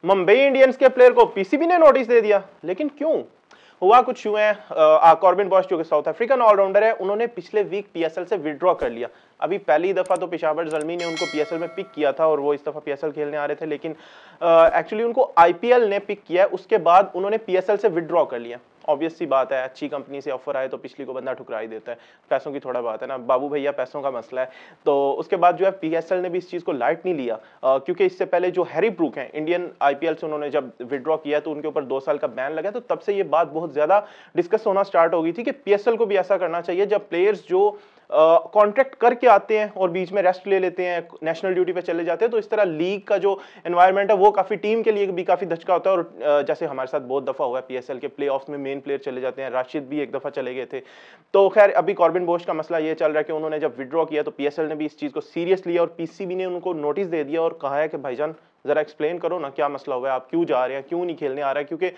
Mumbai Indians के player को PCB ने नोटिस दे दिया, लेकिन क्यों? हुआ कुछ यूं है, कॉर्बिन बॉश जो कि साउथ अफ्रीकन ऑलराउंडर है, उन्होंने पिछले वीक पीएसएल से विड्रॉ कर लिया। अभी पहली दफा तो पेशावर जल्मी ने उनको पीएसएल में पिक किया था और वो इस दफा पीएसएल खेलने आ रहे थे, लेकिन एक्चुअली उनको आईपीएल ने पिक किया है, उसके बाद उन्होंने पीएसएल से विड्रॉ कर लिया। ऑब्वियस सी बात है, अच्छी कंपनी से ऑफर आए तो पिछली को बंदा ठुकरा ही देता है, पैसों की थोड़ा बात है ना बाबू भैया, पैसों का मसला है। तो उसके बाद जो है पीएसएल ने भी इस चीज को लाइट नहीं लिया, क्योंकि इससे पहले जो हैरी ब्रूक हैं इंडियन आईपीएल से उन्होंने जब विड्रॉ किया तो उनके ऊपर 2 साल का बैन लगा, तो तब से ये बात बहुत ज्यादा डिस्कस होना स्टार्ट हो गई थी कि पीएसएल को भी ऐसा करना चाहिए जब प्लेयर्स जो कॉन्ट्रैक्ट करके आते हैं और बीच में रेस्ट ले लेते हैं, नेशनल ड्यूटी पे चले जाते हैं, तो इस तरह लीग का जो एनवायरनमेंट है वो काफी टीम के लिए भी काफी दचका होता है। और जैसे हमारे साथ बहुत दफा हुआ है, पीएसएल के प्लेऑफ्स में मेन प्लेयर चले जाते हैं, राशिद भी एक दफा चले गए थे। तो खैर अभी कॉर्बिन बोश का मसला ये चल रहा है कि उन्होंने जब विड्रॉ किया तो पीएसएल ने भी इस चीज को सीरियस लिया और पीसीबी ने उनको नोटिस दे दिया और कहा है कि भाईजान जरा एक्सप्लेन करो ना, क्या मसला हुआ है, आप क्यों जा रहे हैं, क्यों नहीं खेलने आ रहा है? क्योंकि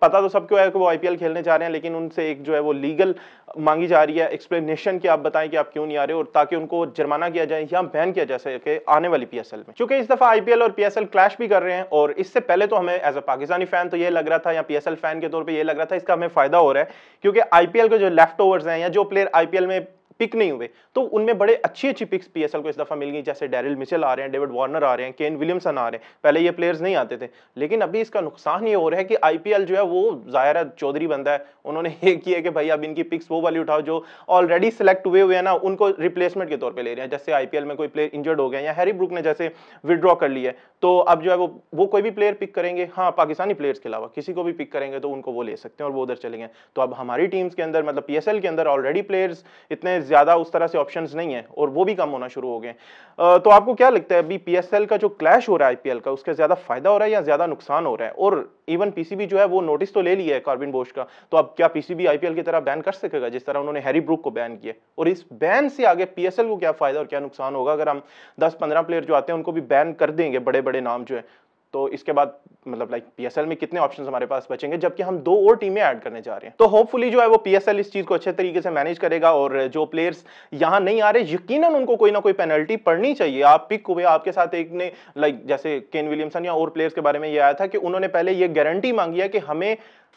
पता तो सबको है कि वो आईपीएल खेलने जा रहे हैं, लेकिन उनसे एक जो है वो लीगल मांगी जा रही है एक्सप्लेनेशन कि आप बताएं कि आप क्यों नहीं आ रहे, और ताकि उनको जुर्माना किया जाए या बैन किया जा सके आने वाली पीएसएल में। क्योंकि इस दफा आईपीएल और पीएसएल क्लैश भी कर रहे हैं, और इससे पहले तो हमें एज अ पाकिस्तानी फैन तो ये लग रहा था, या पीएसएल फैन के तौर पर ये लग रहा था इसका हमें फायदा हो रहा है, क्योंकि आईपीएल के जो लेफ्ट ओवर्स हैं या जो प्लेयर आईपीएल में पिक नहीं हुए, तो उनमें बड़े अच्छी अच्छी पिक्स पीएसएल को इस दफा मिल गई, जैसे डेरिल मिचेल आ रहे हैं, डेविड वार्नर आ रहे हैं, केन विलियमसन आ रहे हैं। पहले ये प्लेयर्स नहीं आते थे, लेकिन अभी इसका नुकसान ये हो रहा है कि आईपीएल जो है वो जाहिर है चौधरी बंदा है, उन्होंने ये किया कि भाई अब इनकी पिक्स वो वाली उठाओ जो ऑलरेडी सिलेक्ट हुए हुए हैं ना, उनको रिप्लेसमेंट के तौर पर ले रहे हैं। जैसे आईपीएल में कोई प्लेयर इंजर्ड हो गया या हैरी ब्रूक ने जैसे विड्रॉ कर लिया है, तो अब जो है वो कोई भी प्लेयर पिक करेंगे, हाँ पाकिस्तानी प्लेयर्स के अलावा किसी को भी पिक करेंगे तो उनको वो ले सकते हैं और वो उधर चलेंगे। तो अब हमारी टीम्स के अंदर मतलब पीएसएल के अंदर ऑलरेडी प्लेयर्स इतने ज्यादा उस तरह से ऑप्शंस नहीं है और वो भी कम होना शुरू हो गए। तो आपको क्या लगता है अभी पीएसएल का जो क्लैश हो रहा है आईपीएल का, उसका ज्यादा फायदा हो रहा है या ज्यादा नुकसान हो रहा है? और इवन पीसीबी जो है वो नोटिस तो ले लिया है कॉर्बिन बोश का, तो अब क्या पीसीबी आईपीएल की तरह बैन कर सकेगा जिस तरह उन्होंने हैरी ब्रूक को बैन किया? और इस बैन से आगे पीएसएल को क्या फायदा और क्या नुकसान होगा अगर हम 10-15 प्लेयर जो आते हैं उनको भी बैन कर देंगे, बड़े बड़े नाम जो है, तो इसके बाद मतलब लाइक पीएसएल में कितने ऑप्शंस हमारे पास बचेंगे, जबकि हम 2 और टीमें ऐड करने जा रहे हैं? तो होपफुली जो है वो पीएसएल इस चीज को अच्छे तरीके से मैनेज करेगा, और जो प्लेयर्स यहां नहीं आ रहे यकीनन उनको कोई ना कोई पेनल्टी पड़नी चाहिए। आप पिक हुए, आपके साथ एक ने लाइक जैसे केन विलियमसन या और प्लेयर्स के बारे में ये आया था कि उन्होंने पहले ये गारंटी मांगी है कि हमें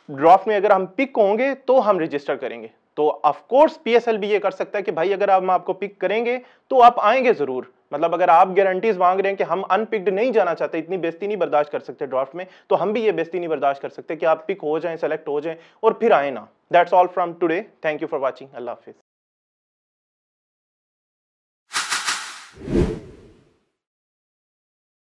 ड्राफ्ट में अगर हम पिक होंगे तो हम रजिस्टर करेंगे। तो ऑफ कोर्स पीएसएल भी ये कर सकता है कि भाई अगर हम आपको पिक करेंगे तो आप आएंगे जरूर। मतलब अगर आप गारंटीज मांग रहे हैं कि हम अनपिक्ड नहीं जाना चाहते, इतनी बेइज्जती नहीं बर्दाश्त कर सकते ड्राफ्ट में, तो हम भी ये बेइज्जती नहीं बर्दाश्त कर सकते कि आप पिक हो जाएं, सेलेक्ट हो जाएं और फिर आए ना। That's all from today, thank you for watching, Allah Hafiz.